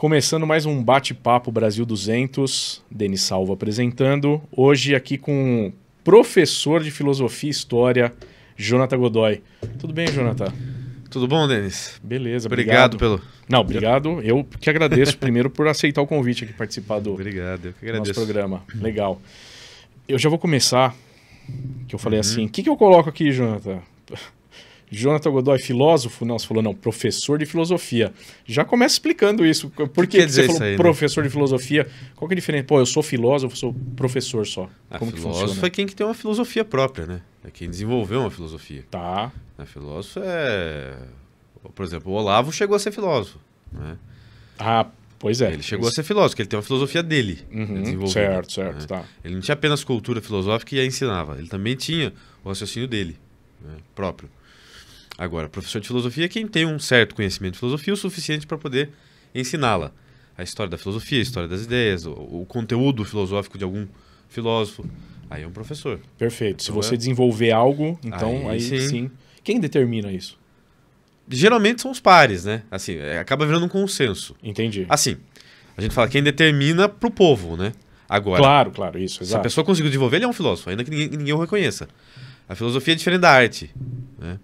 Começando mais um bate-papo Brasil 200, Denis Salvo apresentando. Hoje aqui com o professor de Filosofia e História, Jonathan Godoy. Tudo bem, Jonathan? Tudo bom, Denis? Beleza, obrigado pelo... Não, obrigado. Eu que agradeço primeiro por aceitar o convite aqui, participar do Obrigado, eu que agradeço. nosso programa. Legal. Eu já vou começar, que eu falei assim, o que eu coloco aqui, Jonathan? Jonathan Godoy, filósofo? Não, você falou não, professor de filosofia. Já começa explicando isso. Por que você falou aí, professor de filosofia? Qual que é a diferença? Pô, eu sou filósofo, sou professor só. Como que funciona? Filósofo é quem que tem uma filosofia própria, né? É quem desenvolveu uma filosofia. Tá. Filósofo é... Por exemplo, o Olavo chegou a ser filósofo, né? Ah, pois é. Ele chegou a ser filósofo, porque ele tem uma filosofia dele. Certo, né? Tá. Ele não tinha apenas cultura filosófica e a ensinava. Ele também tinha o raciocínio dele, né? Próprio. Agora, professor de filosofia é quem tem um certo conhecimento de filosofia o suficiente para poder ensiná-la. A história da filosofia, a história das ideias, o conteúdo filosófico de algum filósofo. Aí é um professor. Perfeito. Se você desenvolver algo, então aí sim. Quem determina isso? Geralmente são os pares, né? Assim, acaba virando um consenso. Entendi. Assim, a gente fala quem determina pro povo, né? Agora, Claro, isso, exato. se a pessoa conseguiu desenvolver, ele é um filósofo, ainda que ninguém o reconheça. A filosofia é diferente da arte, né?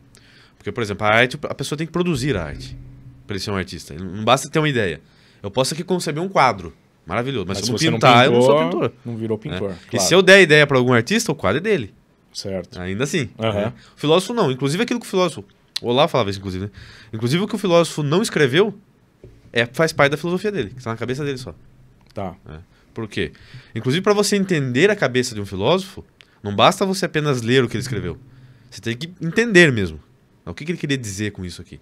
Porque, por exemplo, a arte, a pessoa tem que produzir a arte para ele ser um artista. Não basta ter uma ideia. Eu posso aqui conceber um quadro maravilhoso, mas se eu não pintar, eu não sou pintor. Não virou pintor. Claro. E se eu der ideia para algum artista, o quadro é dele. Certo. Ainda assim. Né? O filósofo não. Inclusive aquilo que o filósofo... O Olavo falava isso, inclusive, né? Inclusive o que o filósofo não escreveu faz parte da filosofia dele, que está na cabeça dele só. Tá. Por quê? Inclusive, para você entender a cabeça de um filósofo, não basta você apenas ler o que ele escreveu. Você tem que entender mesmo. O que ele queria dizer com isso aqui?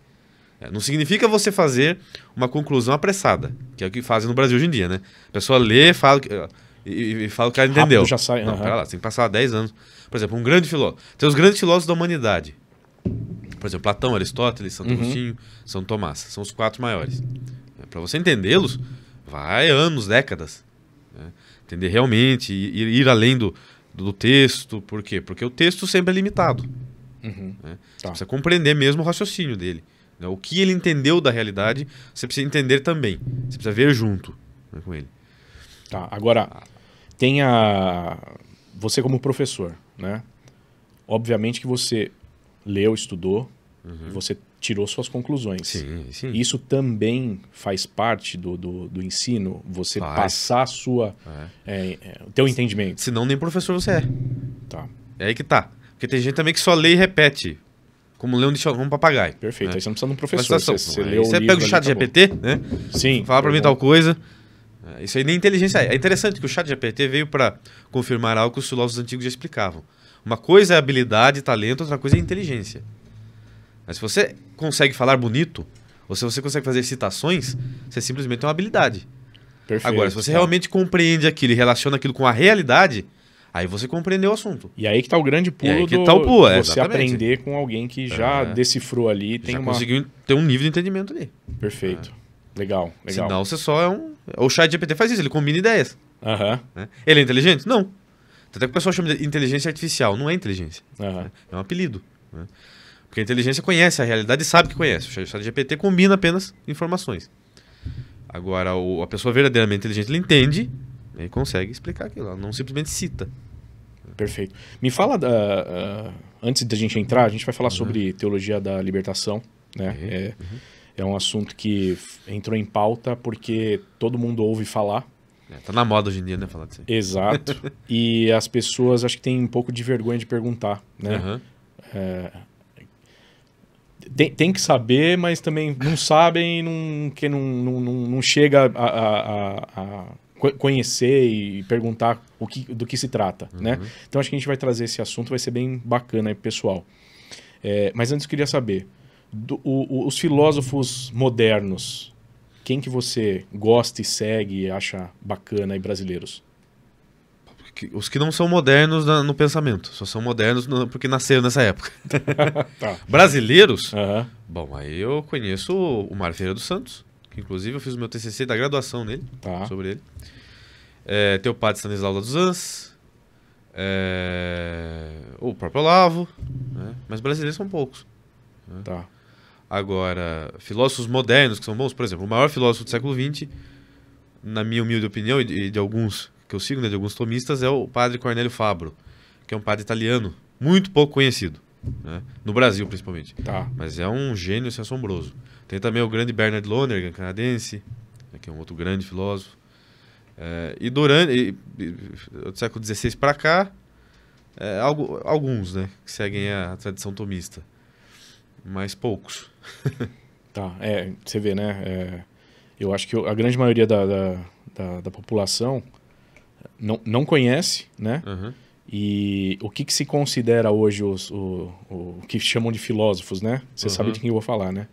Não significa você fazer uma conclusão apressada, que é o que fazem no Brasil hoje em dia, né? A pessoa lê e fala o que ela entendeu. Já sai. Não, pera lá, você tem que passar 10 anos. Por exemplo, um grande filósofo. Tem os grandes filósofos da humanidade. Por exemplo, Platão, Aristóteles, Santo Agostinho, São Tomás. São os 4 maiores. Para você entendê-los, vai anos, décadas. Entender realmente, ir além do texto. Por quê? Porque o texto sempre é limitado. Você precisa compreender mesmo o raciocínio dele. O que ele entendeu da realidade, você precisa entender também. Você precisa ver junto, né, com ele. Tá, agora, você como professor, né? Obviamente que você leu, estudou, você tirou suas conclusões. Sim. Isso também faz parte do ensino? Você passar o teu entendimento? Senão nem professor você é. Tá. É aí que tá. Porque tem gente também que só lê e repete. Como ler como um papagaio. Perfeito. Né? Aí você não precisa de um professor. Você pega o chat GPT, né? Sim. Fala pra mim tal coisa. Isso aí nem inteligência é. É interessante que o chat GPT veio para confirmar algo que os filósofos antigos já explicavam. Uma coisa é habilidade, talento, outra coisa é inteligência. Mas se você consegue falar bonito, ou se você consegue fazer citações, você simplesmente tem uma habilidade. Perfeito. Agora, se você realmente compreende aquilo e relaciona aquilo com a realidade, aí você compreendeu o assunto. E aí que tá o grande pulo você aprender com alguém que já decifrou ali. Conseguiu ter um nível de entendimento ali. Perfeito. Legal. Senão você só é um... O chat GPT faz isso, ele combina ideias. Né? Ele é inteligente? Não. Até que o pessoal chama de inteligência artificial. Não é inteligência. É um apelido. Né? Porque a inteligência conhece a realidade e sabe que conhece. O chat GPT combina apenas informações. Agora, a pessoa verdadeiramente inteligente, ele entende e consegue explicar aquilo. Ela não simplesmente cita. Perfeito. Me fala, antes da gente entrar, a gente vai falar sobre teologia da libertação. Né? É um assunto que entrou em pauta porque todo mundo ouve falar. Tá na moda hoje em dia, né? Falar disso aí. Exato. E as pessoas acho que têm um pouco de vergonha de perguntar. Né? Tem que saber, mas também não sabem e não chega a conhecer e perguntar do que se trata. Né? Então acho que a gente vai trazer esse assunto, vai ser bem bacana aí pro pessoal. Mas antes eu queria saber, os filósofos modernos, quem que você gosta e segue e acha bacana aí brasileiros? Os que não são modernos no pensamento, só são modernos porque nasceram nessa época. Tá. Brasileiros? Bom, aí eu conheço o Mário Ferreira dos Santos, que inclusive eu fiz o meu TCC da graduação nele, sobre ele. Tem o padre Stanislau dos Anjos, o próprio Olavo, né? Mas brasileiros são poucos. Né? Tá. Agora, filósofos modernos que são bons, por exemplo, o maior filósofo do século XX, na minha humilde opinião, e de alguns que eu sigo, né, de alguns tomistas, é o padre Cornélio Fabro, que é um padre italiano, muito pouco conhecido, né, no Brasil principalmente. Tá. Mas é um gênio assim, assombroso. Tem também o grande Bernard Lonergan, canadense, né, que é um outro grande filósofo. E durante do século XVI para cá, alguns, né, que seguem a tradição tomista, mas poucos. Tá, você vê, né? Eu acho que a grande maioria da população não conhece, né? Uhum. E o que se considera hoje o que chamam de filósofos, né? Você sabe de quem eu vou falar, né?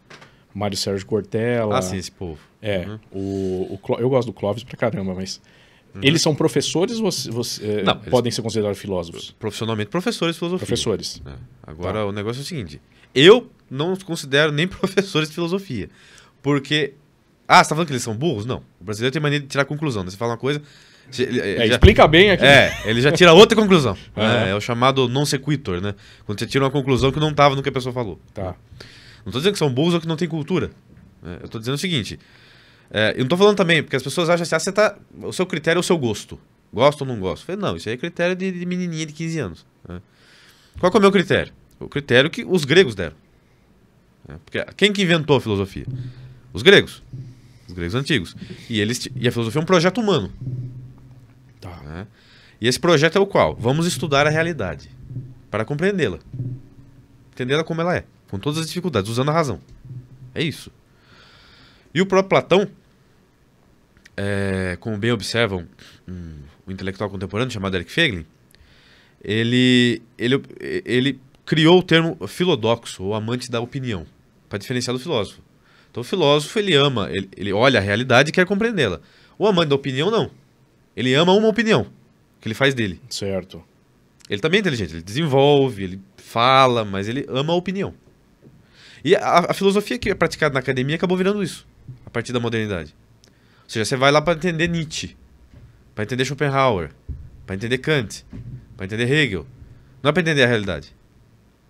Mário Sérgio Cortella. Ah, sim, esse povo. Eu gosto do Clóvis pra caramba, mas... Eles são professores ou Não, podem ser considerados filósofos? Profissionalmente, professores de filosofia. Professores. Agora, o negócio é o seguinte. Eu não os considero nem professores de filosofia. Porque... Ah, você tá falando que eles são burros? Não. O brasileiro tem mania de tirar conclusão, né? Você fala uma coisa... Explica bem aqui. Ele já tira outra conclusão. É o chamado non sequitur, né? Quando você tira uma conclusão que não estava no que a pessoa falou. Tá. Não estou dizendo que são burros ou que não tem cultura. Eu estou dizendo o seguinte. Eu não estou falando também, porque as pessoas acham assim, o seu critério é o seu gosto. Gosto ou não gosto? Eu falei, não, isso aí é critério de menininha de 15 anos. Né? Qual que é o meu critério? O critério que os gregos deram. Porque quem que inventou a filosofia? Os gregos. Os gregos antigos. E a filosofia é um projeto humano. Tá. E esse projeto é o qual? Vamos estudar a realidade para compreendê-la. Entendê-la como ela é. Com todas as dificuldades, usando a razão. É isso. E o próprio Platão, como bem observam um intelectual contemporâneo chamado Eric Feiglin, ele criou o termo filodoxo, ou amante da opinião, para diferenciar do filósofo. Então o filósofo, ele ama, ele olha a realidade e quer compreendê-la. O amante da opinião, não. Ele ama uma opinião, que ele faz dele. Certo. Ele também é inteligente, ele desenvolve, ele fala, mas ele ama a opinião. E a filosofia que é praticada na academia acabou virando isso, a partir da modernidade. Ou seja, você vai lá para entender Nietzsche, para entender Schopenhauer, para entender Kant, para entender Hegel. Não é para entender a realidade.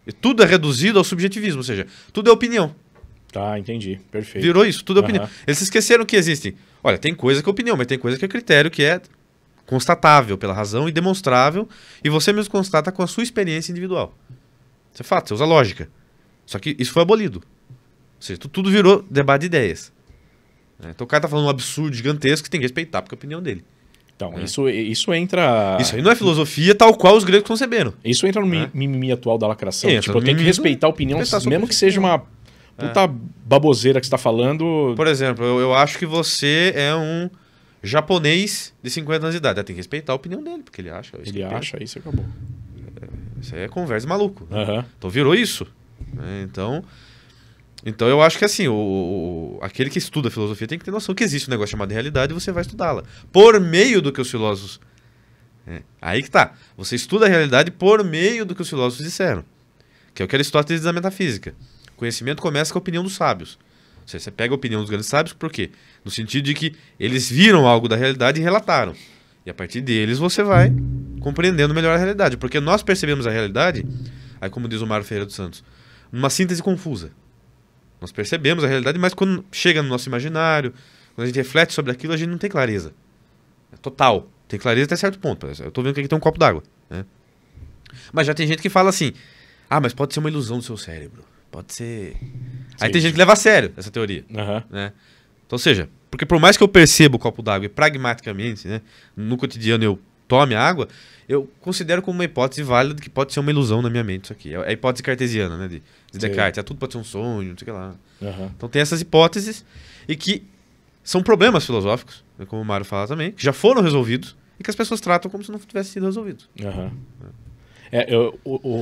E tudo é reduzido ao subjetivismo, ou seja, tudo é opinião. Tá, entendi. Perfeito. Virou isso, tudo é opinião. Eles se esqueceram que existem. Olha, tem coisa que é opinião, mas tem coisa que é critério, que é constatável pela razão e demonstrável, e você mesmo constata com a sua experiência individual. Isso é fato, você usa lógica. Só que isso foi abolido. Ou seja, tudo virou debate de ideias. Então o cara tá falando um absurdo gigantesco que tem que respeitar, porque é a opinião dele. Então, isso entra... Isso aí não é filosofia tal qual os gregos conceberam. Isso entra no mimimi atual da lacração. Entra Tipo, eu tenho que respeitar a opinião, mesmo que seja uma puta baboseira que você tá falando. Por exemplo, eu acho que você é um japonês de 50 anos de idade. Tem que respeitar a opinião dele, porque ele acha. Ele acha, isso acabou. Isso aí é conversa de maluco. Uhum. Então virou isso. Então eu acho que assim, aquele que estuda filosofia tem que ter noção que existe um negócio chamado realidade e você vai estudá-la. Por meio do que os filósofos... Aí que tá. Você estuda a realidade por meio do que os filósofos disseram. Que é o que Aristóteles diz na metafísica. O conhecimento começa com a opinião dos sábios. Ou seja, você pega a opinião dos grandes sábios, por quê? No sentido de que eles viram algo da realidade e relataram. E a partir deles você vai compreendendo melhor a realidade. Porque nós percebemos a realidade, aí como diz o Mário Ferreira dos Santos, numa síntese confusa. Nós percebemos a realidade, mas quando chega no nosso imaginário, quando a gente reflete sobre aquilo, a gente não tem clareza. É total. Tem clareza até certo ponto. Eu tô vendo que aqui tem um copo d'água. Mas já tem gente que fala assim, mas pode ser uma ilusão do seu cérebro. Pode ser... Aí tem gente que leva a sério essa teoria. Uhum. Então, ou seja, porque por mais que eu perceba o copo d'água e pragmaticamente, no cotidiano eu tome a água, eu considero como uma hipótese válida que pode ser uma ilusão na minha mente isso aqui. É a hipótese cartesiana, de Descartes. Tudo pode ser um sonho, não sei o que lá. Uhum. Então tem essas hipóteses e que são problemas filosóficos, como o Mário fala também, que já foram resolvidos e que as pessoas tratam como se não tivessem sido resolvidos. Uhum.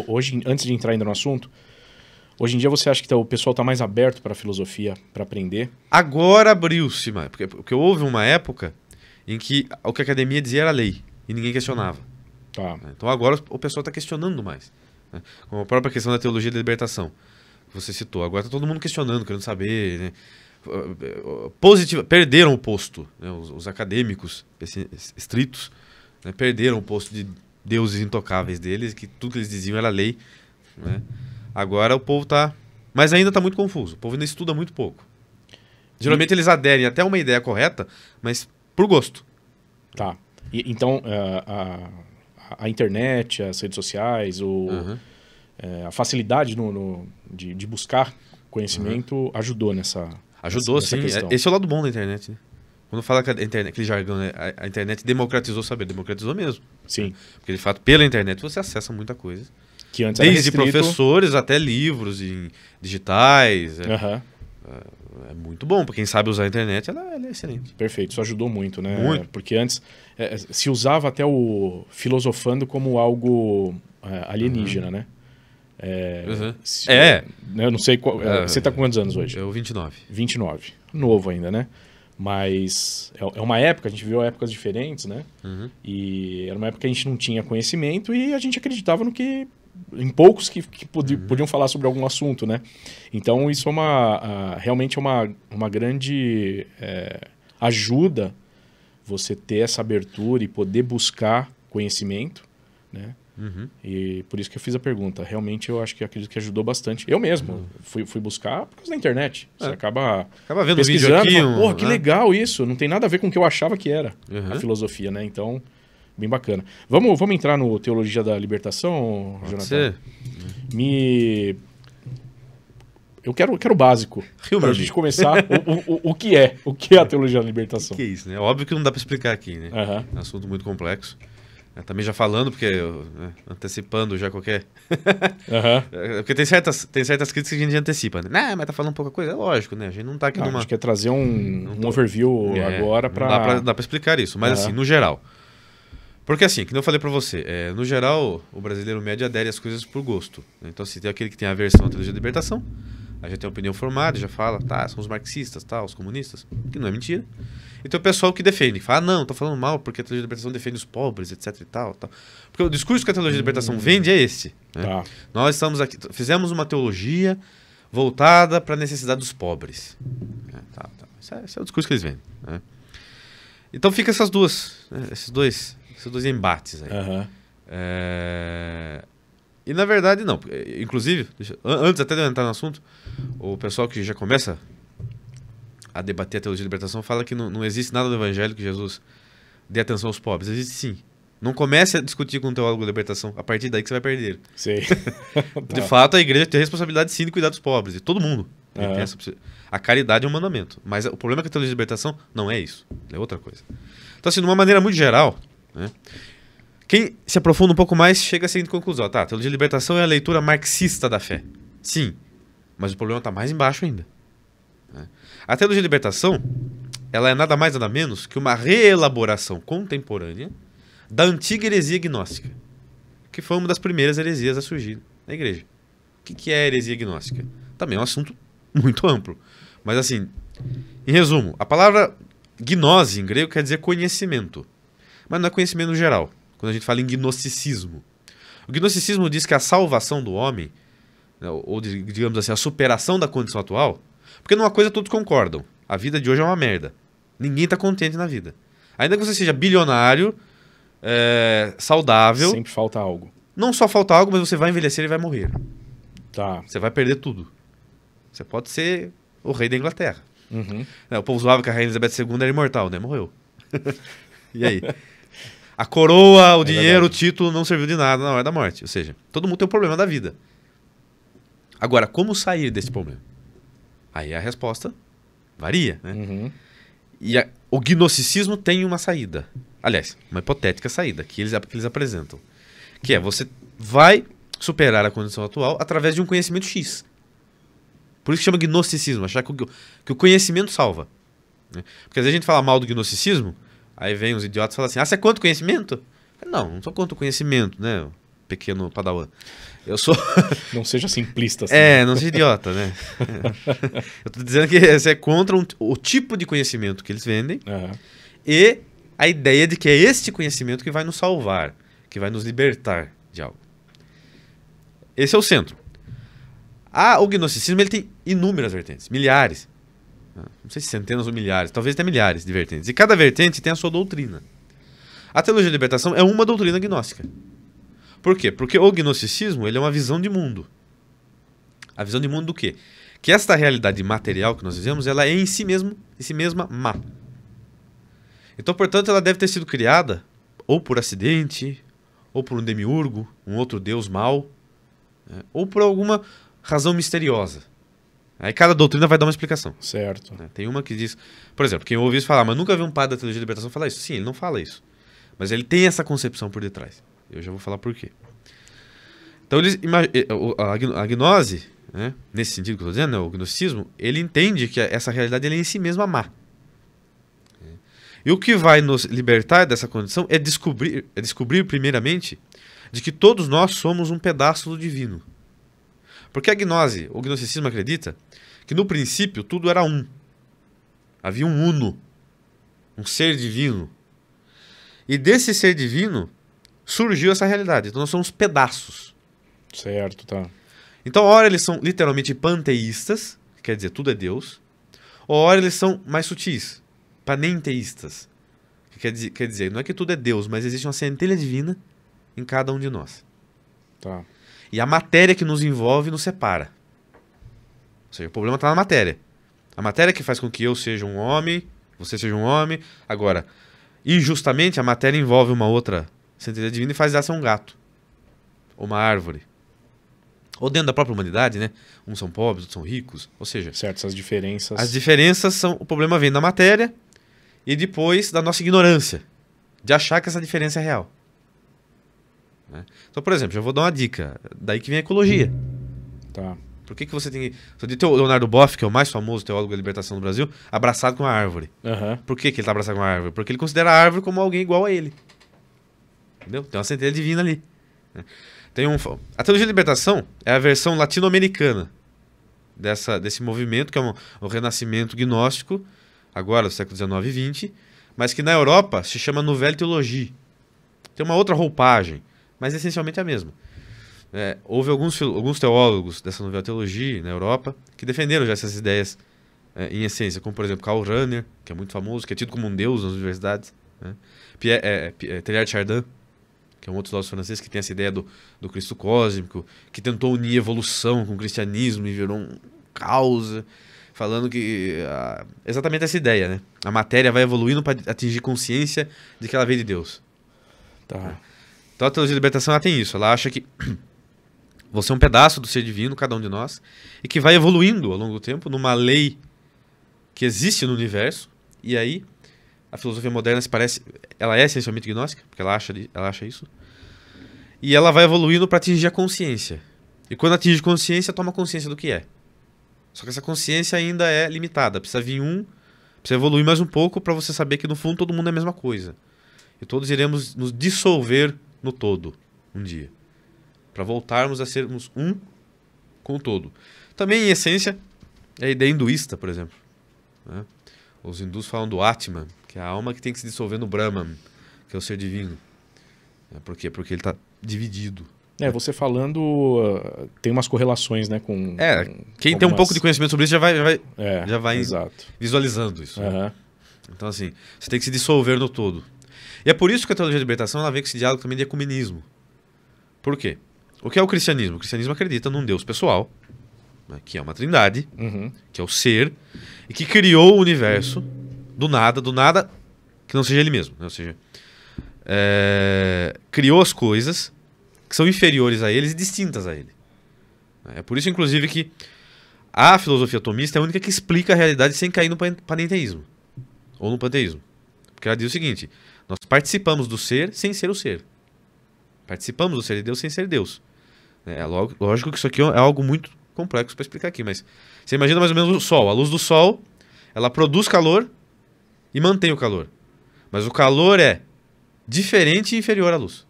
Hoje, antes de entrar ainda no assunto, hoje em dia você acha que o pessoal está mais aberto para a filosofia, para aprender? Agora abriu-se, porque houve uma época em que o que a academia dizia era lei e ninguém questionava. Tá. Então agora o pessoal está questionando mais. Como a própria questão da teologia da libertação, que você citou. Agora está todo mundo questionando, querendo saber. Perderam o posto. Os acadêmicos estritos perderam o posto de deuses intocáveis deles, que tudo que eles diziam era lei. Agora o povo está Mas ainda está muito confuso. O povo ainda estuda muito pouco. Geralmente eles aderem até uma ideia correta, mas por gosto. Tá. Então, a internet, as redes sociais, a facilidade de buscar conhecimento ajudou nessa Ajudou, nessa sim. questão. Esse é o lado bom da internet, né? Quando fala que a internet, aquele jargão, né? A internet democratizou o saber, democratizou mesmo. Sim. Porque, de fato, pela internet você acessa muita coisa. Que antes era Desde restrito. professores até livros digitais. Aham. É muito bom. Para quem sabe usar a internet, ela é excelente. Perfeito, isso ajudou muito, né? Muito. Porque antes se usava até o filosofando como algo alienígena, né? Eu não sei qual. Você está com quantos anos hoje? Eu 29. 29. Novo ainda, né? Mas é uma época, a gente viveu épocas diferentes, né? E era uma época que a gente não tinha conhecimento e a gente acreditava em poucos que podiam falar sobre algum assunto, né? Então isso realmente é uma grande ajuda você ter essa abertura e poder buscar conhecimento, né? E por isso que eu fiz a pergunta. Realmente eu acredito que ajudou bastante. Eu mesmo fui buscar por causa da internet. Você acaba vendo pesquisando, vídeo aqui. fala, porra, que legal isso. Não tem nada a ver com o que eu achava que era a filosofia, né? Então, bem bacana. Vamos entrar no Teologia da Libertação, Jonathan? Eu quero o básico. Para a gente começar, o que é a Teologia da Libertação? Que é isso, né? Óbvio que não dá para explicar aqui, né? É um assunto muito complexo. Também já falando, porque antecipando já qualquer... Porque tem certas críticas que a gente antecipa, né? Não, mas tá falando pouca coisa. É lógico, né? A gente não tá aqui A gente quer trazer um overview agora para... Dá pra explicar isso, mas assim, no geral. Porque assim, como eu falei pra você, no geral, o brasileiro médio adere às coisas por gosto. Né? Então, se tem aquele que tem a aversão à teologia da libertação, a gente tem uma opinião formada, já fala, são os marxistas, os comunistas, que não é mentira. E tem o pessoal que defende, fala, não, tô falando mal porque a teologia da libertação defende os pobres, etc e tal. Porque o discurso que a teologia da libertação vende é esse. Né? Nós estamos aqui, fizemos uma teologia voltada para a necessidade dos pobres. Esse é o discurso que eles vendem. Né? Então fica esses dois embates aí. E na verdade não. Inclusive, antes até de eu entrar no assunto, o pessoal que já começa a debater a teologia da libertação fala que não existe nada no evangelho que Jesus dê atenção aos pobres. Existe sim. Não comece a discutir com o teólogo da libertação. A partir daí que você vai perder. Sei. De fato, a igreja tem a responsabilidade sim de cuidar dos pobres. De todo mundo. A caridade é um mandamento. Mas o problema é que a teologia da libertação não é isso. É outra coisa. Então, assim, de uma maneira muito geral, né, quem se aprofunda um pouco mais chega à seguinte conclusão. A teologia da libertação é a leitura marxista da fé. Sim. Mas o problema está mais embaixo ainda. A teologia da libertação, ela é nada mais nada menos que uma reelaboração contemporânea da antiga heresia gnóstica, que foi uma das primeiras heresias a surgir na igreja. O que é a heresia gnóstica? Também é um assunto muito amplo. Mas assim, em resumo, a palavra gnose em grego quer dizer conhecimento. Mas não é conhecimento no geral, quando a gente fala em gnosticismo. O gnosticismo diz que a salvação do homem, ou digamos assim, a superação da condição atual, porque numa coisa todos concordam, a vida de hoje é uma merda. Ninguém está contente na vida. Ainda que você seja bilionário, saudável... Sempre falta algo. Não só falta algo, mas você vai envelhecer e vai morrer. Você vai perder tudo. Você pode ser o rei da Inglaterra. O povo zoava que a rainha Elizabeth II era imortal, né? Morreu. E aí? A coroa, o dinheiro, o título não serviu de nada na hora da morte. Ou seja, todo mundo tem um problema da vida. Agora, como sair desse problema? Aí a resposta varia, né? E o gnosticismo tem uma saída. Aliás, uma hipotética saída que eles apresentam. Que é, você vai superar a condição atual através de um conhecimento X. Por isso que chama gnosticismo, achar que o conhecimento salva. Né? Porque às vezes a gente fala mal do gnosticismo, aí vem os idiotas e falam assim, você é contra o conhecimento? Não sou contra o conhecimento, né? Pequeno padawan. Eu sou... Não seja simplista. Assim. Não seja idiota, né? Eu tô dizendo que você é contra o tipo de conhecimento que eles vendem e a ideia de que é este conhecimento que vai nos salvar, que vai nos libertar de algo. Esse é o centro. O gnosticismo ele tem inúmeras vertentes, milhares. Não sei se centenas ou milhares, talvez até milhares de vertentes. E cada vertente tem a sua doutrina. A teologia da libertação é uma doutrina gnóstica. Por quê? Porque o gnosticismo ele é uma visão de mundo. A visão de mundo do quê? Que esta realidade material que nós vivemos, ela é em si mesma má. Então, portanto, ela deve ter sido criada ou por acidente, ou por um demiurgo, um outro deus mau, né? Ou por alguma razão misteriosa. Aí cada doutrina vai dar uma explicação. Certo. Né? Tem uma que diz... Por exemplo, quem ouve isso falar, mas nunca vi um padre da teologia da libertação falar isso. Sim, ele não fala isso. Mas ele tem essa concepção por detrás. Eu já vou falar por quê. Então, a gnose, né? Nesse sentido que eu estou dizendo, né? O gnosticismo, ele entende que essa realidade ele é em si mesma má. E o que vai nos libertar dessa condição é descobrir primeiramente, de que todos nós somos um pedaço do divino. Porque a gnose, o gnosticismo acredita que no princípio tudo era um. Havia um uno, um ser divino. E desse ser divino surgiu essa realidade. Então nós somos pedaços. Certo, tá. Então, ora eles são literalmente panteístas, quer dizer, tudo é Deus. Ou ora eles são mais sutis, panenteístas. Que quer dizer, não é que tudo é Deus, mas existe uma centelha divina em cada um de nós. Tá. E a matéria que nos envolve nos separa. Ou seja, o problema está na matéria. A matéria que faz com que eu seja um homem, você seja um homem. Agora, injustamente, a matéria envolve uma outra centelha divina e faz dela ser um gato. Ou uma árvore. Ou dentro da própria humanidade, né? Uns são pobres, outros são ricos. Ou seja... Certo, essas diferenças... As diferenças são... O problema vem da matéria e depois da nossa ignorância. De achar que essa diferença é real. Né? Então, por exemplo, já vou dar uma dica. Daí que vem a ecologia. Tá. Por que você tem... Você tem o Leonardo Boff, que é o mais famoso teólogo da libertação do Brasil, abraçado com uma árvore. Uhum. Por que ele está abraçado com uma árvore? Porque ele considera a árvore como alguém igual a ele. Entendeu? Tem uma centelha divina ali. A teologia da libertação é a versão latino-americana desse movimento, que é o renascimento gnóstico, agora do século XIX e XX, mas que na Europa se chama Nouvelle Théologie. Tem uma outra roupagem, mas essencialmente é a mesma. Houve alguns teólogos dessa Nouvelle Théologie na Europa que defenderam já essas ideias em essência, como por exemplo Karl Rahner, que é muito famoso, que é tido como um deus nas universidades, né? Teilhard de Chardin, que é um outro filósofo francês que tem essa ideia do Cristo cósmico, que tentou unir evolução com o cristianismo e virou um caos, falando que... exatamente essa ideia, né? A matéria vai evoluindo para atingir consciência de que ela veio de Deus. Tá. Então a teologia da libertação ela tem isso, ela acha que você é um pedaço do ser divino, cada um de nós, e que vai evoluindo ao longo do tempo numa lei que existe no universo, e aí a filosofia moderna ela é essencialmente gnóstica, porque ela acha isso. E ela vai evoluindo para atingir a consciência. E quando atinge consciência, toma consciência do que é. Só que essa consciência ainda é limitada. Precisa evoluir mais um pouco para você saber que no fundo todo mundo é a mesma coisa. E todos iremos nos dissolver no todo, um dia. Para voltarmos a sermos um com o todo. Também, em essência, é a ideia hinduísta, por exemplo. Né? Os hindus falam do Atman, que é a alma que tem que se dissolver no Brahman, que é o ser divino. Por quê? Porque ele está dividido. Você falando, tem umas correlações, né, com... Quem tem um pouco de conhecimento sobre isso já vai exato. Visualizando isso. Uhum. Né? Então, assim, você tem que se dissolver no todo. E é por isso que a teologia da libertação ela vem com esse diálogo também de ecumenismo. Por quê? O que é o cristianismo? O cristianismo acredita num Deus pessoal, né, que é uma trindade, que é o ser, e que criou o universo do nada que não seja ele mesmo. Né? Ou seja, criou as coisas que são inferiores a eles e distintas a ele. É por isso, inclusive, que a filosofia atomista é a única que explica a realidade sem cair no panenteísmo ou no panteísmo. Porque ela diz o seguinte: nós participamos do ser sem ser o ser. Participamos do ser de Deus sem ser Deus. Lógico que isso aqui é algo muito complexo para explicar aqui, mas você imagina mais ou menos o Sol. A luz do Sol, ela produz calor e mantém o calor. Mas o calor é diferente e inferior à luz.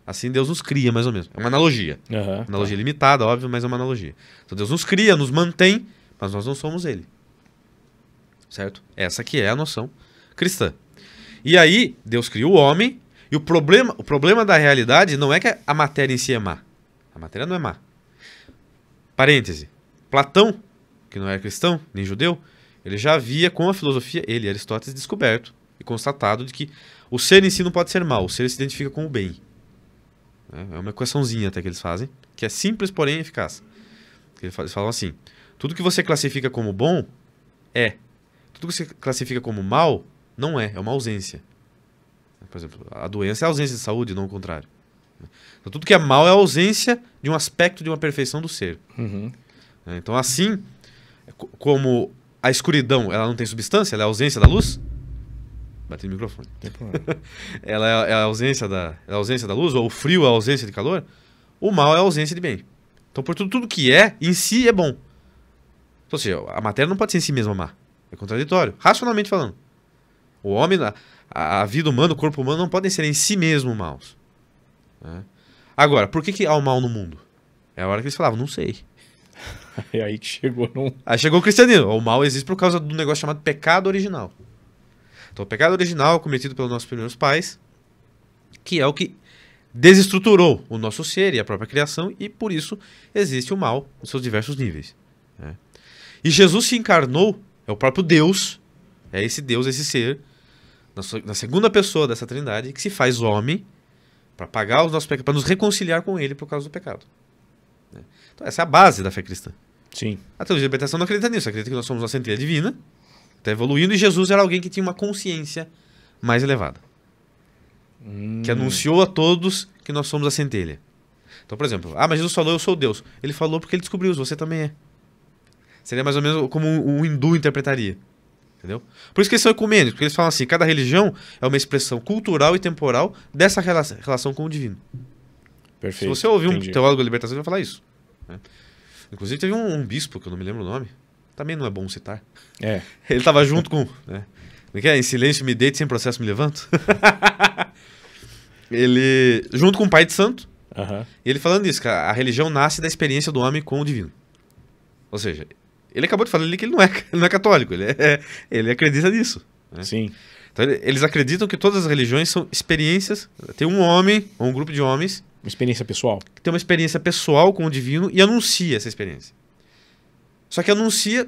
Assim Deus nos cria, mais ou menos. É uma analogia. Analogia limitada, óbvio, mas é uma analogia. Então Deus nos cria, nos mantém, mas nós não somos Ele. Certo? Essa que é a noção cristã. E aí, Deus cria o homem, e o problema da realidade não é que a matéria em si é má. A matéria não é má. Parêntese. Platão, que não era cristão, nem judeu, ele já havia, com a filosofia, ele e Aristóteles, descoberto e constatado de que o ser em si não pode ser mal, o ser se identifica com o bem. É uma equaçãozinha até que eles fazem, que é simples, porém eficaz. Eles falam assim, tudo que você classifica como bom, é. Tudo que você classifica como mal, não é. É uma ausência. Por exemplo, a doença é a ausência de saúde, não o contrário. Então, tudo que é mal é a ausência de um aspecto de uma perfeição do ser. Uhum. Então, assim, como a escuridão ela não tem substância, ela é a ausência da luz. Bati no microfone. Tem problema. Ela é a ausência da luz, ou o frio é a ausência de calor. O mal é a ausência de bem. Então, por tudo que é, em si é bom. Então, ou seja, a matéria não pode ser em si mesma má. É contraditório, racionalmente falando. O homem, a vida humana, o corpo humano não podem ser em si mesmo maus. Né? Agora, por que há o mal no mundo? É a hora que eles falavam, não sei. É aí que chegou num... Aí chegou o cristianismo. O mal existe por causa de um negócio chamado pecado original. Então, o pecado original cometido pelos nossos primeiros pais, que é o que desestruturou o nosso ser e a própria criação, e por isso existe o mal nos seus diversos níveis. Né? E Jesus se encarnou, é o próprio Deus, é esse Deus, esse ser, na segunda pessoa dessa trindade, que se faz homem para pagar os nossos pecados, para nos reconciliar com ele por causa do pecado. Né? Então, essa é a base da fé cristã. Sim. A teologia da libertação não acredita nisso, acredita que nós somos uma centelha divina, está evoluindo, e Jesus era alguém que tinha uma consciência mais elevada. Que anunciou a todos que nós somos a centelha. Então, por exemplo, mas Jesus falou, eu sou Deus. Ele falou porque ele descobriu, você também é. Seria mais ou menos como um hindu interpretaria. Entendeu? Por isso que eles são ecumênicos, porque eles falam assim, cada religião é uma expressão cultural e temporal dessa relação com o divino. Perfeito. Se você ouvir Entendi. um teólogo da libertação, ele vai falar isso. Né? Inclusive teve um bispo, que eu não me lembro o nome, também não é bom citar. É. Ele estava junto com... Né? Como é que é? Em silêncio me deito, sem processo me levanto. Ele, junto com o pai de santo, Uhum. ele falando isso, que a religião nasce da experiência do homem com o divino. Ou seja, ele acabou de falar ali que ele não é católico, ele acredita nisso. Né? Sim. Então eles acreditam que todas as religiões são experiências, tem um homem, ou um grupo de homens, Uma experiência pessoal. que tem uma experiência pessoal com o divino e anuncia essa experiência. Só que anuncia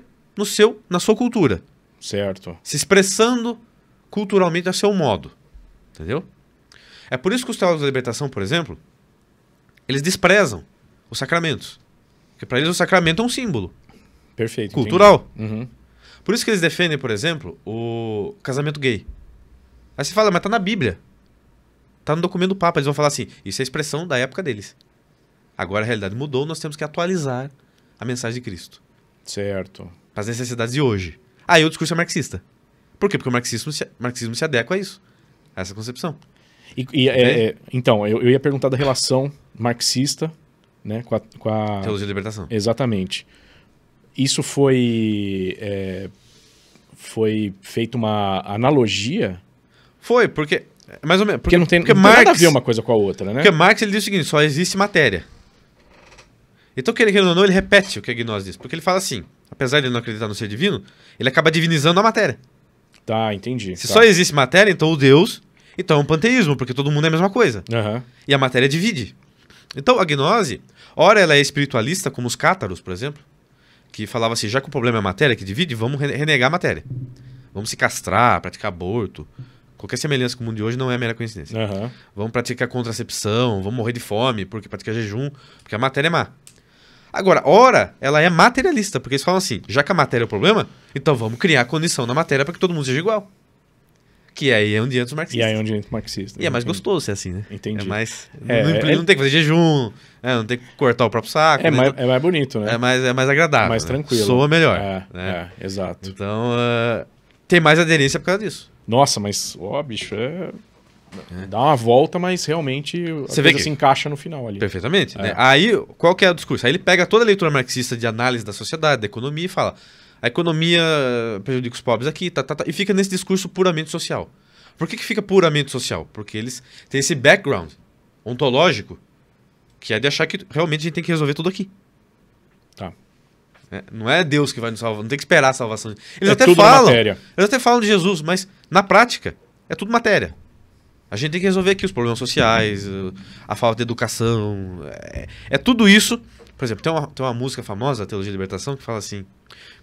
na sua cultura, Certo. se expressando culturalmente a seu modo. Entendeu? É por isso que os teólogos da libertação, por exemplo, eles desprezam os sacramentos. Porque para eles o sacramento é um símbolo Perfeito. cultural. Entendi. Uhum. Por isso que eles defendem, por exemplo, o casamento gay. Aí você fala, mas tá na Bíblia. Tá no documento do Papa. Eles vão falar assim, isso é a expressão da época deles. Agora a realidade mudou, nós temos que atualizar a mensagem de Cristo. Certo. Para as necessidades de hoje. Aí o discurso é marxista. Por quê? Porque o marxismo se adequa a isso. A essa concepção. Então, eu ia perguntar da relação marxista, né, com a... Teologia da libertação. Exatamente. Isso foi feita uma analogia? Foi, porque... Mais ou menos. Porque não tem porque nada a ver uma coisa com a outra, né? Porque Marx ele diz o seguinte, só existe matéria. Então, querendo ou não, ele repete o que a gnose diz. Porque ele fala assim, apesar de ele não acreditar no ser divino, ele acaba divinizando a matéria. Tá, entendi. Se tá. só existe matéria, então o Deus... Então é um panteísmo, porque todo mundo é a mesma coisa. Aham. E a matéria divide. Então a gnose, ora ela é espiritualista, como os cátaros, por exemplo, que falava assim, já que o problema é a matéria que divide, vamos renegar a matéria. Vamos se castrar, praticar aborto. Qualquer semelhança com o mundo de hoje não é mera coincidência. Aham. Vamos praticar contracepção, vamos morrer de fome, porque praticar jejum, porque a matéria é má. Agora, ora, ela é materialista, porque eles falam assim, já que a matéria é o problema, então vamos criar condição na matéria para que todo mundo seja igual. Que aí é onde entra os E marxistas. aí é onde entra o marxista. E é mais Entendi. gostoso ser assim, né? Entendi. É mais... É, não tem que fazer jejum, não tem que cortar o próprio saco. É né? mais, é mais bonito, né? É mais agradável. mais né? tranquilo. Soa melhor. É, exato. Então, tem mais aderência por causa disso. Nossa, mas, bicho, dá uma volta, mas realmente Você vê que- se encaixa no final ali. Perfeitamente. Né? Aí, qual que é o discurso? Aí ele pega toda a leitura marxista de análise da sociedade, da economia, e fala, a economia prejudica os pobres aqui, e fica nesse discurso puramente social. Por que fica puramente social? Porque eles têm esse background ontológico, que é de achar que realmente a gente tem que resolver tudo aqui. Tá. Não é Deus que vai nos salvar, não tem que esperar a salvação. Eles É até tudo falam, matéria. eles até falam de Jesus, mas na prática é tudo matéria. A gente tem que resolver aqui os problemas sociais, a falta de educação, é tudo isso. Por exemplo, tem uma música famosa, a Teologia da Libertação, que fala assim,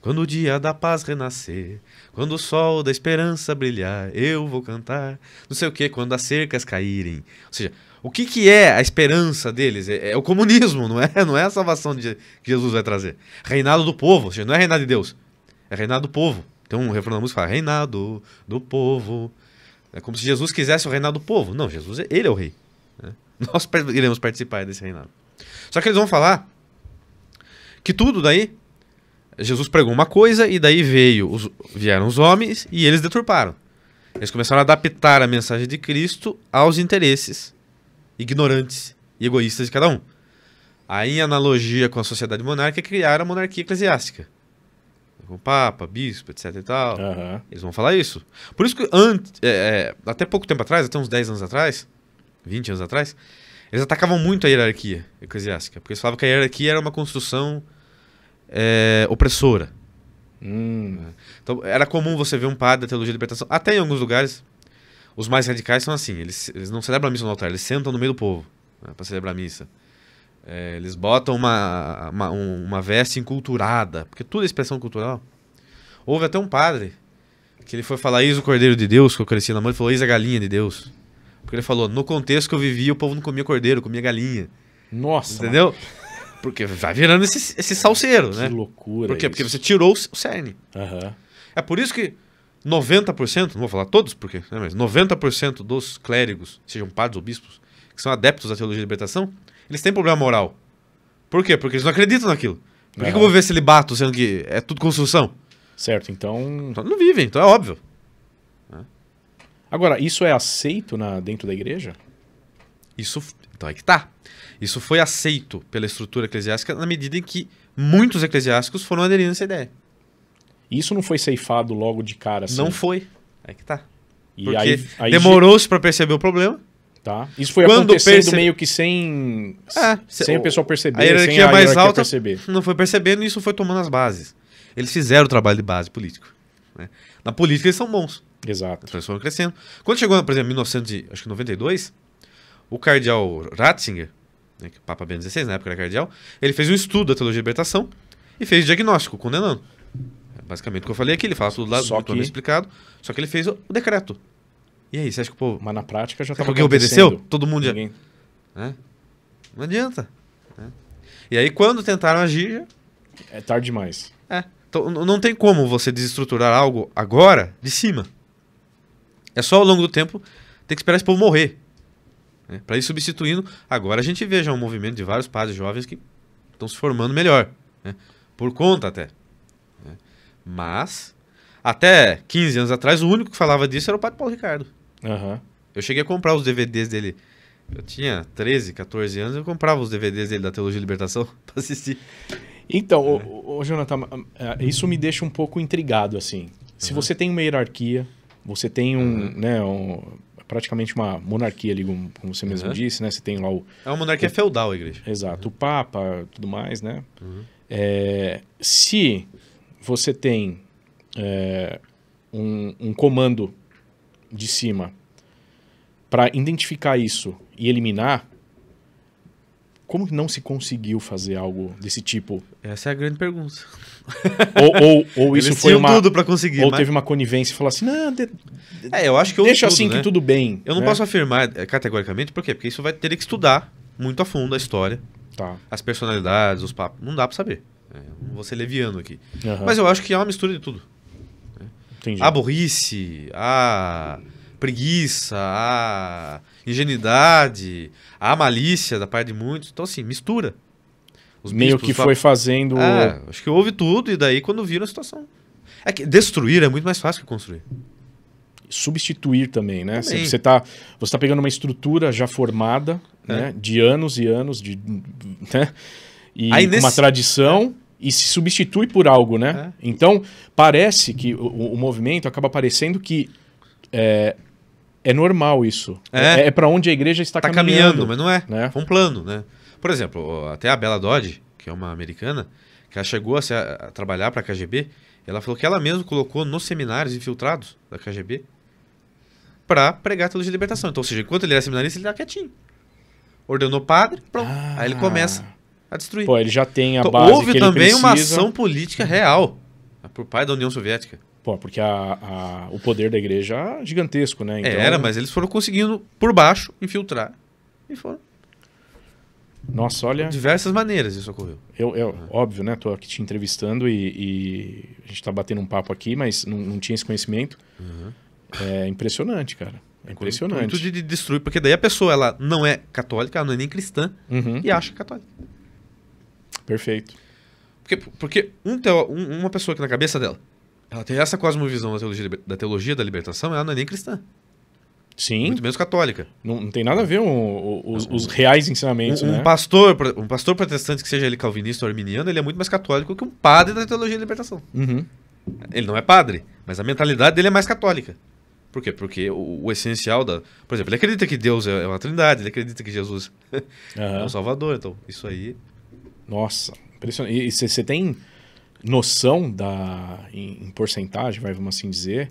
quando o dia da paz renascer, quando o sol da esperança brilhar, eu vou cantar, não sei o que, quando as cercas caírem. Ou seja, O que é a esperança deles? É o comunismo, não é a salvação que Jesus vai trazer. Reinado do povo, ou seja, não é reinado de Deus, é reinado do povo. Tem um refrão da música que fala, reinado do povo. É como se Jesus quisesse o reinado do povo. Não, Jesus, ele é o rei. Né? Nós iremos participar desse reinado. Só que eles vão falar que tudo daí, Jesus pregou uma coisa e daí vieram os homens e eles deturparam. Eles começaram a adaptar a mensagem de Cristo aos interesses ignorantes e egoístas de cada um. Aí, em analogia com a sociedade monárquica, criaram a monarquia eclesiástica. Com papa, bispo, etc e tal. Aham. Eles vão falar isso. Por isso que até pouco tempo atrás, até uns 10 anos atrás, 20 anos atrás, eles atacavam muito a hierarquia eclesiástica. Porque eles falavam que a hierarquia era uma construção opressora. Então, era comum você ver um padre da teologia da libertação. Até em alguns lugares, os mais radicais são assim. Eles não celebram a missa no altar, eles sentam no meio do povo, né, para celebrar a missa. Eles botam uma veste enculturada, porque tudo é expressão cultural. Houve até um padre que ele foi falar, eis o Cordeiro de Deus, que eu cresci na mão, ele falou, eis a galinha de Deus. Porque ele falou, no contexto que eu vivia, o povo não comia cordeiro, comia galinha. Nossa. Entendeu? Porque vai virando esse salseiro, né? Que loucura. Por quê? isso. Porque você tirou o cerne. Aham. É por isso que 90%, não vou falar todos, porque, né, mas 90% dos clérigos, sejam padres ou bispos, que são adeptos da teologia de libertação, eles têm problema moral. Por quê? Porque eles não acreditam naquilo. Por que eu vou ver celibato, sendo que é tudo construção? Certo, então... Então não vivem, então é óbvio. Agora, isso é aceito dentro da igreja? Então é que tá. Isso foi aceito pela estrutura eclesiástica na medida em que muitos eclesiásticos foram aderindo a essa ideia. Isso não foi ceifado logo de cara, assim? Não foi. É que tá. E Porque aí demorou-se para perceber o problema. Tá. Isso foi Quando acontecendo meio que sem o pessoal perceber, A hierarquia sem a mais hierarquia alta perceber. não foi percebendo e isso foi tomando as bases. Eles fizeram o trabalho de base político. Né? Na política eles são bons. Exato. Então eles foram crescendo. Quando chegou, por exemplo, em 1992, o cardeal Ratzinger, né, que o Papa Bento XVI na época era cardeal, ele fez um estudo da teologia da libertação e fez o diagnóstico, condenando. Basicamente o que eu falei aqui, ele fala tudo lá, muito bem explicado, só que ele fez o decreto. E aí, você acha que o povo... Mas na prática já Sabe estava alguém obedeceu? Todo mundo já... Né? Não adianta. Né? E aí, quando tentaram agir... Já... É tarde demais. Então, não tem como você desestruturar algo agora, de cima. É só ao longo do tempo ter que esperar esse povo morrer. Né? Para ir substituindo. Agora a gente vê já um movimento de vários padres jovens que estão se formando melhor. Né? Por conta até. Né? Mas, até 15 anos atrás, o único que falava disso era o padre Paulo Ricardo. Uhum. Eu cheguei a comprar os DVDs dele. Eu tinha 13, 14 anos, eu comprava os DVDs dele da Teologia e Libertação para assistir. Então, Jonathan, isso me deixa um pouco intrigado, assim. Se você tem uma hierarquia, você tem praticamente uma monarquia ali, como você mesmo disse, né? Você tem lá É uma monarquia feudal, a igreja. Exato, o Papa, tudo mais, né? Se você tem um comando de cima para identificar isso e eliminar, como que não se conseguiu fazer algo desse tipo? Essa é a grande pergunta. Ou isso Eles foi tinham tudo para conseguir. Ou teve uma conivência e falou assim, não, eu acho que houve deixa tudo, assim né? que tudo bem. Eu não né? posso afirmar categoricamente, por quê? Porque isso vai ter que estudar muito a fundo a história, Tá. as personalidades, os papos. Não dá para saber. Eu não vou ser leviano aqui. Uhum. Mas eu acho que é uma mistura de tudo. Entendi. A burrice, a preguiça, a ingenuidade, a malícia da parte de muitos. Então, assim, mistura. Os meio bispos, que foi fazendo... acho que houve tudo e daí quando viram a situação. É que destruir é muito mais fácil que construir. Substituir também, né? Também. Você tá pegando uma estrutura já formada, né? De anos e anos, né? E Aí com uma tradição... E se substitui por algo, né? Então, parece que o movimento acaba parecendo que é normal isso. É para onde a igreja está caminhando. Mas não é. Né? Foi um plano, né? Por exemplo, até a Bella Dodge, que é uma americana, que ela chegou a trabalhar para a KGB, ela falou que ela mesma colocou nos seminários infiltrados da KGB para pregar a teologia de libertação. Então, ou seja, enquanto ele era seminarista, ele estava quietinho. Ordenou padre, pronto. Aí ele começa a destruir. Pô, ele já tem a então, base houve que ele também precisa. uma ação política real por parte da União Soviética. Pô, porque o poder da igreja é gigantesco, né? Então, Era, mas eles foram conseguindo, por baixo, infiltrar E foram. Nossa, olha... De diversas maneiras isso ocorreu. Óbvio, né? Tô aqui te entrevistando e a gente tá batendo um papo aqui, mas não tinha esse conhecimento. É impressionante, cara. É impressionante. Muito de destruir, porque daí a pessoa ela não é católica, ela não é nem cristã e acha católica. Perfeito. Porque uma pessoa que na cabeça dela, ela tem essa cosmovisão da teologia da libertação, ela não é nem cristã. Sim. Muito menos católica. Não tem nada a ver os reais ensinamentos, né? Um pastor protestante, que seja ele calvinista ou arminiano, ele é muito mais católico que um padre da teologia da libertação. Ele não é padre, mas a mentalidade dele é mais católica. Por quê? Porque o essencial da... Por exemplo, ele acredita que Deus é uma trindade, ele acredita que Jesus é o Salvador. Então, isso aí... Nossa, impressionante. E você tem noção em porcentagem, vamos assim dizer,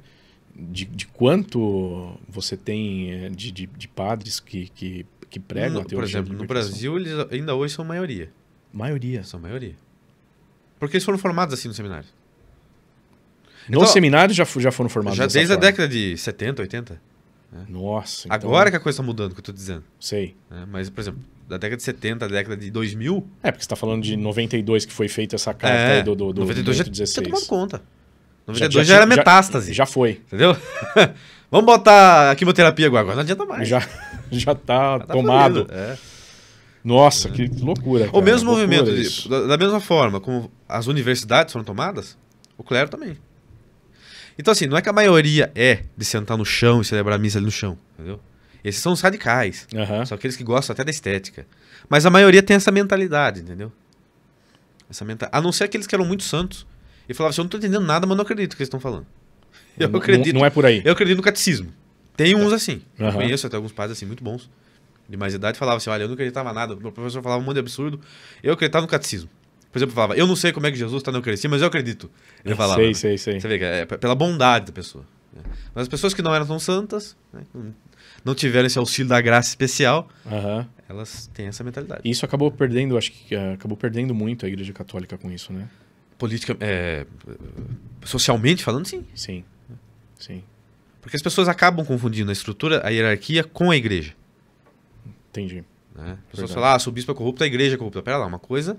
de quanto você tem de padres que pregam a teologia? Por exemplo, no Brasil, eles ainda hoje são maioria. Maioria? São maioria. Porque eles foram formados assim no seminário. Nos seminários já foram formados já dessa desde forma. a década de 70, 80. Nossa, então... Agora que a coisa está mudando, que eu estou dizendo. Sei. Mas, por exemplo, da década de 70, da década de 2000... Porque você está falando de 92 que foi feita essa carta aí do 92 já 16. tinha tomado conta. 92 já era metástase. Já foi. Entendeu? Vamos botar a quimioterapia agora não adianta mais. Já tá tomado. Nossa, que loucura. O mesmo movimento, da mesma forma como as universidades foram tomadas, o clero também. Então, assim, não é que a maioria é de sentar no chão e celebrar a missa ali no chão, entendeu? Esses são os radicais. São aqueles que gostam até da estética. Mas a maioria tem essa mentalidade, entendeu? A não ser aqueles que eram muito santos e falavam assim, eu não tô entendendo nada, mas não acredito no que eles estão falando. Eu acredito. Não é por aí. Eu acredito no catecismo. Tem uns assim. Eu conheço até alguns padres assim, muito bons, de mais idade, falavam assim, olha, eu não acreditava em nada. Meu professor falava um monte de absurdo. Eu acreditava no catecismo. Por exemplo, falava, eu não sei como é que Jesus está na Eucaristia, mas eu acredito. Ele falava. Sei. Você vê que é pela bondade da pessoa. Né? Mas as pessoas que não eram tão santas, né, não tiveram esse auxílio da graça especial, elas têm essa mentalidade. Isso acabou perdendo, acho que acabou perdendo muito a Igreja Católica com isso, né? Política, socialmente falando, sim. Sim. Porque as pessoas acabam confundindo a estrutura, a hierarquia com a igreja. Entendi. Né? As pessoas falam, se o bispo é corrupto, a igreja é corrupta. Pera lá, uma coisa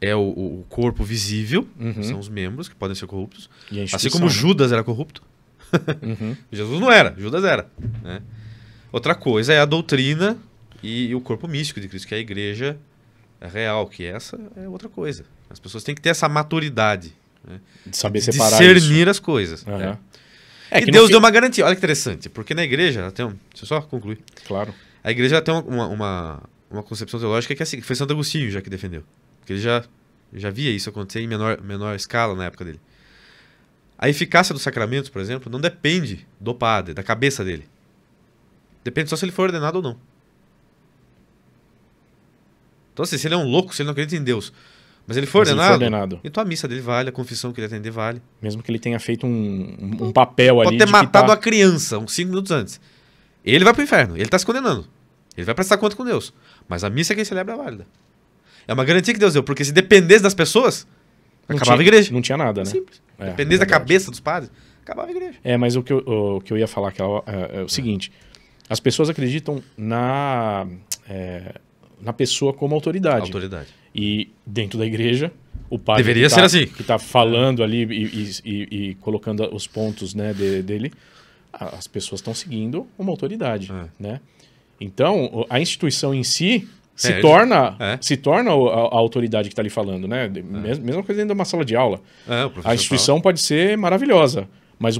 é o corpo visível, são os membros que podem ser corruptos. Assim como Judas era corrupto. Jesus não era, Judas era. Né? Outra coisa é a doutrina e o corpo místico de Cristo, que é a igreja real, que essa é outra coisa. As pessoas têm que ter essa maturidade. Né? De saber separar discernir as coisas. E Deus deu uma garantia. Olha que interessante, porque na igreja, ela tem deixa eu só concluir. Claro. A igreja ela tem uma concepção teológica que é assim, que foi Santo Agostinho já que defendeu. Porque ele já via isso acontecer em menor escala na época dele. A eficácia dos sacramentos, por exemplo, não depende do padre, da cabeça dele. Depende só se ele for ordenado ou não. Então, assim, se ele é um louco, se ele não acredita em Deus, mas ele for ordenado, então a missa dele vale, a confissão que ele atender vale. Mesmo que ele tenha feito um papel ali. Pode ter matado a criança uns 5 minutos antes. Ele vai pro inferno, ele está se condenando. Ele vai prestar conta com Deus. Mas a missa que ele celebra é válida. É uma garantia que Deus deu, porque se dependesse das pessoas, acabava a igreja. Não tinha nada, né? Simples. Dependesse da cabeça dos padres, acabava a igreja. Mas o que eu ia falar é o seguinte: as pessoas acreditam na pessoa como autoridade. E dentro da igreja, o padre deveria ser assim. Que está falando ali e colocando os pontos, né, dele, as pessoas estão seguindo uma autoridade. Né? Então, a instituição em si se torna a autoridade que está ali falando. Né? Mesma coisa dentro de uma sala de aula. A instituição pode ser maravilhosa, mas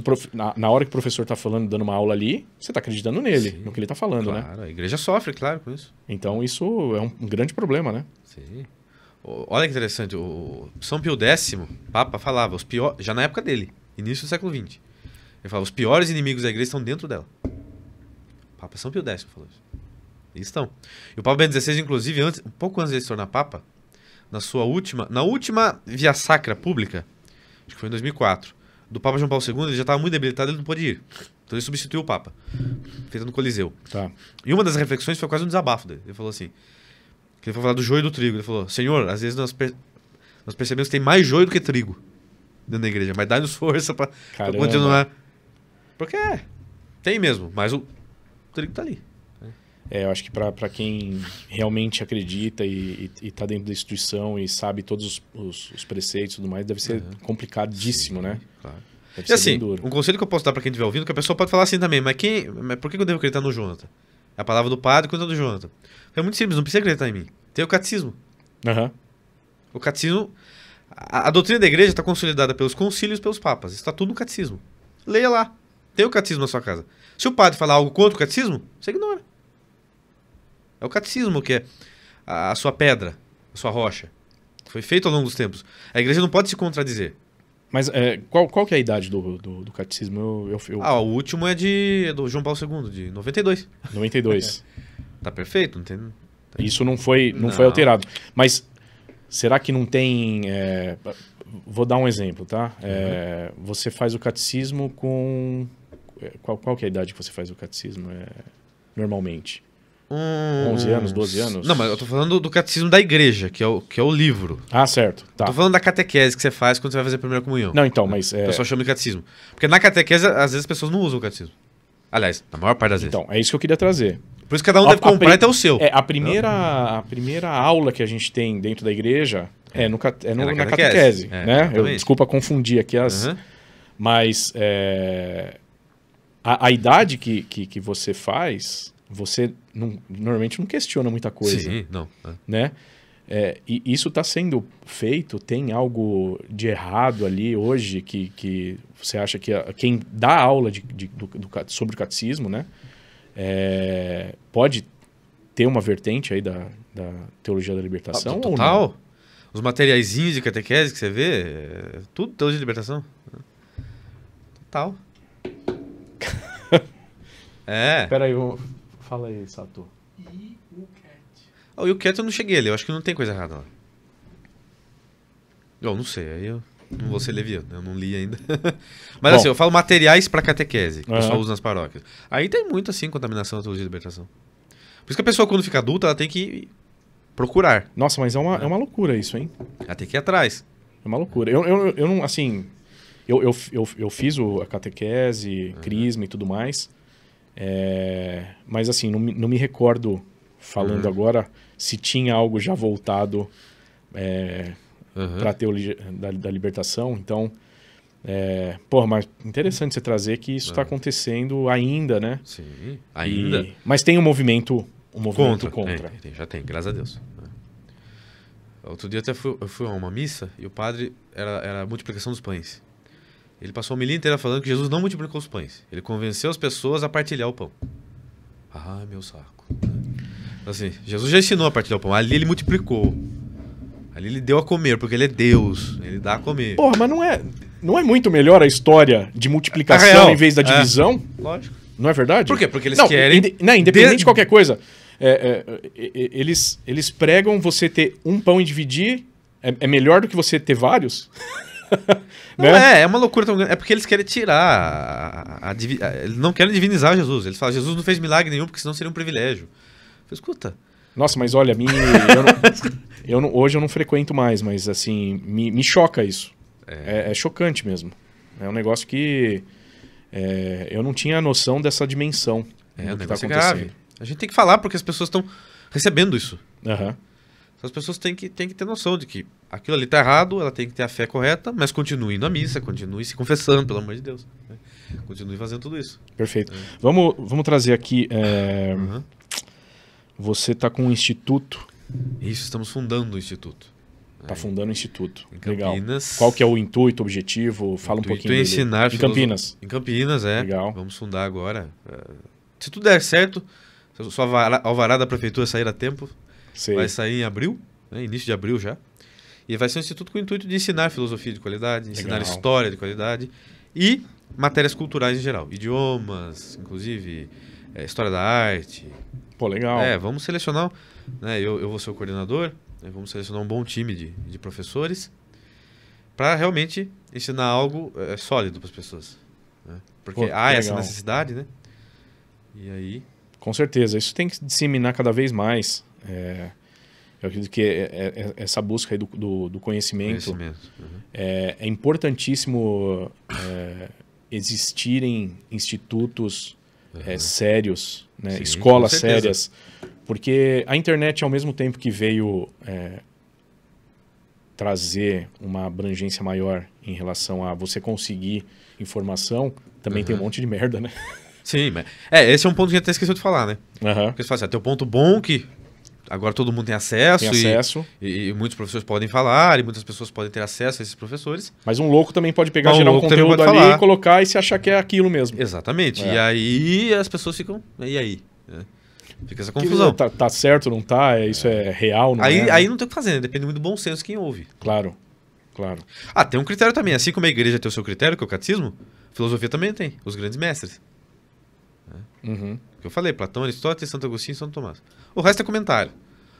na hora que o professor está falando, dando uma aula ali, você está acreditando nele, no que ele está falando. Claro, né? A igreja sofre, claro, com isso. Então, isso é um grande problema, né? Sim. Olha que interessante, o São Pio X, Papa, falava, já na época dele, início do século XX, ele falava, os piores inimigos da igreja estão dentro dela. O Papa São Pio X falou isso. E estão. E o Papa Bento XVI, inclusive, um pouco antes de se tornar Papa, na última via sacra pública, acho que foi em 2004, do Papa João Paulo II, ele já estava muito debilitado, ele não pôde ir. Então ele substituiu o Papa, feito no Coliseu. E uma das reflexões foi quase um desabafo dele. Ele falou assim, que ele foi falar do joio e do trigo. Ele falou, Senhor, às vezes nós percebemos que tem mais joio do que trigo dentro da igreja, mas dá-nos força para continuar. Porque tem mesmo, mas o trigo está ali. eu acho que para quem realmente acredita e está dentro da instituição e sabe todos os preceitos e tudo mais, deve ser complicadíssimo, né? Claro. Deve E ser assim, bem duro. um conselho que eu posso dar pra quem estiver ouvindo, que a pessoa pode falar assim também, mas por que eu devo acreditar no Jonathan? É a palavra do padre contra do Jonathan. É muito simples, não precisa acreditar em mim. Tem o catecismo. Aham. O catecismo, a doutrina da igreja está consolidada pelos concílios e pelos papas. Está tudo no catecismo. Leia lá. Tem o catecismo na sua casa. Se o padre falar algo contra o catecismo, você ignora. É o catecismo que é a sua pedra, a sua rocha. Foi feito ao longo dos tempos. A igreja não pode se contradizer. Mas qual que é a idade do catecismo? O último é do João Paulo II, de 92. 92. Tá perfeito, não tem... Isso não foi Não. alterado. Mas será que não tem... vou dar um exemplo, tá? Você faz o catecismo com... Qual que é a idade que você faz o catecismo normalmente? 11 anos, 12 anos? Não, mas eu tô falando do catecismo da igreja, que é o livro. Ah, certo. Tá. Tô falando da catequese que você faz quando você vai fazer a primeira comunhão. Não, então, mas... O pessoal chama de catecismo. Porque na catequese, às vezes, as pessoas não usam o catecismo. Aliás, na maior parte das vezes. Então, é isso que eu queria trazer. Por isso cada um deve comprar até o seu. A primeira aula que a gente tem dentro da igreja na catequese. catequese, né? Exatamente. Desculpa confundir aqui as... Uhum. Mas a idade que você faz, você normalmente não questiona muita coisa. Sim, não. Né? E isso está sendo feito, tem algo de errado ali hoje que você acha que quem dá aula sobre o catecismo, né? Pode ter uma vertente aí da teologia da libertação ou Total. não? Os materiaizinhos de catequese que você vê, tudo teologia de libertação. Total. Espera aí, fala aí, Sato. E o Cat. O YouCat eu não cheguei ali, eu acho que não tem coisa errada lá. Eu não sei, aí eu não vou ser leviano, eu não li ainda. Mas assim, eu falo materiais para catequese, que o pessoal usa nas paróquias. Aí tem muito assim, contaminação da teologia de libertação. Por isso que a pessoa quando fica adulta, ela tem que procurar. Nossa, mas é uma loucura isso, hein? Ela tem que ir atrás. É uma loucura. Eu não, assim... Eu fiz a catequese, crisma e tudo mais. Mas assim, não me recordo, falando agora, se tinha algo já voltado para a teologia da libertação. Então, mas interessante você trazer que isso está acontecendo ainda, né? Sim, ainda. Mas tem um movimento contra. Já tem, graças a Deus. Outro dia até eu fui a uma missa e o padre era a multiplicação dos pães. Ele passou a homilia inteira falando que Jesus não multiplicou os pães. Ele convenceu as pessoas a partilhar o pão. Ah, meu saco. Assim, Jesus já ensinou a partilhar o pão. Ali ele multiplicou. Ali ele deu a comer, porque ele é Deus. Ele dá a comer. Porra, mas não é muito melhor a história de multiplicação em vez da divisão? Lógico. Não é verdade? Por quê? Porque eles querem... Independente de qualquer coisa. Eles pregam você ter um pão e dividir é melhor do que você ter vários? Não, né? É uma loucura tão grande. É porque eles querem tirar eles não querem divinizar Jesus. Eles falam, Jesus não fez milagre nenhum, porque senão seria um privilégio. Eu falei, escuta. Nossa, mas olha, hoje eu não frequento mais, mas assim, me choca isso. É chocante mesmo. É um negócio que eu não tinha noção dessa dimensão do que está acontecendo. Grave. A gente tem que falar porque as pessoas estão recebendo isso. Uhum. As pessoas têm que ter noção de que aquilo ali está errado, ela tem que ter a fé correta, mas continue indo à missa, continue se confessando, pelo amor de Deus. Né? Continue fazendo tudo isso. Perfeito. Vamos trazer aqui... Você está com um instituto. Isso, estamos fundando o instituto. Está fundando o instituto. Em Campinas. Legal. Qual que é o intuito, objetivo? Fala um pouquinho dele. Ensinar em Campinas. Em Campinas, Legal. Vamos fundar agora. Se tudo der certo, se a sua alvará da prefeitura sair a tempo, vai sair em abril, né, início de abril já. E vai ser um instituto com o intuito de ensinar filosofia de qualidade, ensinar história de qualidade e matérias culturais em geral. Idiomas, inclusive, história da arte. Pô, legal. Vamos selecionar, né, eu vou ser o coordenador, né, vamos selecionar um bom time de professores para realmente ensinar algo sólido para as pessoas. Né? Porque há essa necessidade, né? E aí... Com certeza, isso tem que se disseminar cada vez mais. Eu acredito que essa busca aí do conhecimento. É importantíssimo existirem institutos sérios, né? Sim, Escolas com certeza. sérias. Porque a internet, ao mesmo tempo que veio trazer uma abrangência maior em relação a você conseguir informação, também tem um monte de merda, né? Sim, mas... esse é um ponto que a gente até esqueceu de falar, né? Porque você fala assim, tem o ponto bom que agora todo mundo tem acesso. Tem acesso. E muitos professores podem falar, e muitas pessoas podem ter acesso a esses professores. Mas um louco também pode pegar, Mas um gerar um louco também conteúdo pode ali falar. e colocar e se achar que é aquilo mesmo. Exatamente. E aí as pessoas ficam, e aí? Né? Fica essa Que confusão. tá certo, não tá? Isso é real, não Aí, é? aí não tem o que fazer, né? Depende muito do bom senso quem ouve. Claro, claro. Ah, tem um critério também. Assim como a igreja tem o seu critério, que é o catecismo, filosofia também tem. Os grandes mestres. Uhum. Que eu falei, Platão, Aristóteles, Santo Agostinho e Santo Tomás. O resto é comentário.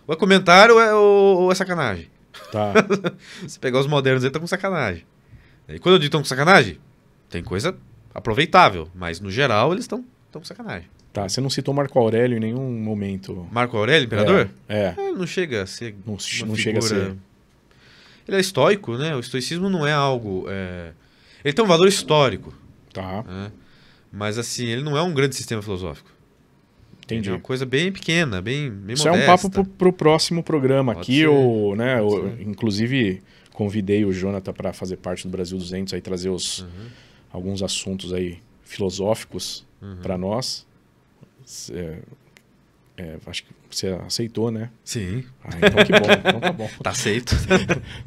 Ou é comentário ou é sacanagem. Tá. Se pegar os modernos aí, tá com sacanagem. E quando eu digo estão com sacanagem, tem coisa aproveitável. Mas, no geral, eles estão com sacanagem. Tá, você não citou Marco Aurélio em nenhum momento. Marco Aurélio, imperador? Ele Não chega a ser Não uma chega a figura... ser. Ele é estoico, né? O estoicismo não é algo... Ele tem um valor histórico. Tá, Né? Mas, assim, ele não é um grande sistema filosófico. entendi. É uma coisa bem pequena, bem Isso modesta. é um papo pro próximo programa Pode aqui. ser. Ou, né, Pode ser. inclusive, convidei o Jonathan para fazer parte do Brasil 200, aí trazer alguns assuntos aí filosóficos para nós. Acho que você aceitou, né? Sim, Então que bom, então tá bom. tá aceito.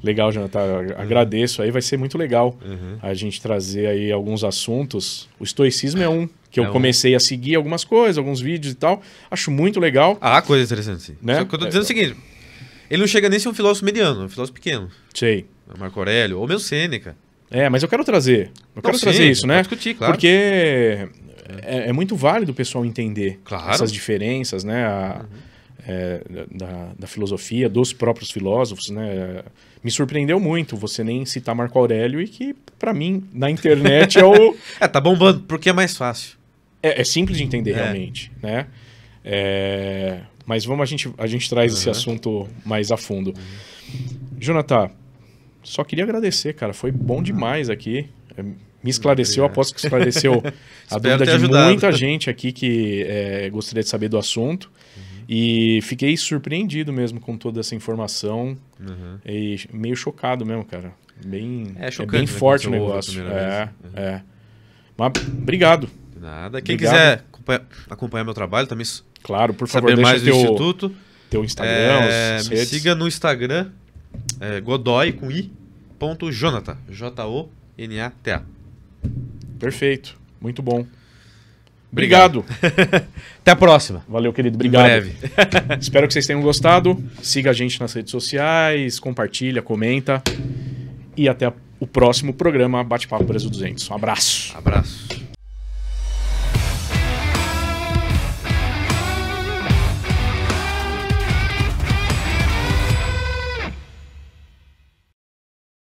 Legal, Jonathan. Agradeço aí, vai ser muito legal a gente trazer aí alguns assuntos. O estoicismo é um que eu comecei a seguir algumas coisas, alguns vídeos e tal. Acho muito legal. Ah, coisa interessante, sim. Né? Só que eu tô dizendo o seguinte, ele não chega nem a ser um filósofo mediano, é um filósofo pequeno. Sei. Marco Aurélio, ou mesmo Sêneca. Mas eu quero trazer. Eu quero Sim, trazer isso, né? pode discutir, claro. Porque é muito válido o pessoal entender Claro. essas diferenças, né? Da filosofia, dos próprios filósofos, né? Me surpreendeu muito você nem citar Marco Aurélio e que, para mim, na internet é o... Tá bombando, porque é mais fácil. É simples de entender, realmente, né? Mas a gente traz esse assunto mais a fundo. Jonathan, só queria agradecer, cara. Foi bom demais aqui. Me esclareceu, aposto que esclareceu a Espero dúvida ter de ajudado. muita gente aqui que gostaria de saber do assunto. E fiquei surpreendido mesmo com toda essa informação. E meio chocado mesmo, cara. chocante, bem né, forte o quando você ouve a negócio. primeira vez. Mas obrigado. De nada. Quem Obrigado. quiser acompanhar meu trabalho, também Claro, por favor, saber deixa mais do Instituto, teu Instagram, as me redes. siga no Instagram, Godoy com i, .jonathan, Jonata. Perfeito. Muito bom. Obrigado. Até a próxima. Valeu, querido. Obrigado. Em breve. Espero que vocês tenham gostado. Siga a gente nas redes sociais, compartilha, comenta. E até o próximo programa Bate-Papo Brasil 200. Um abraço. Abraço.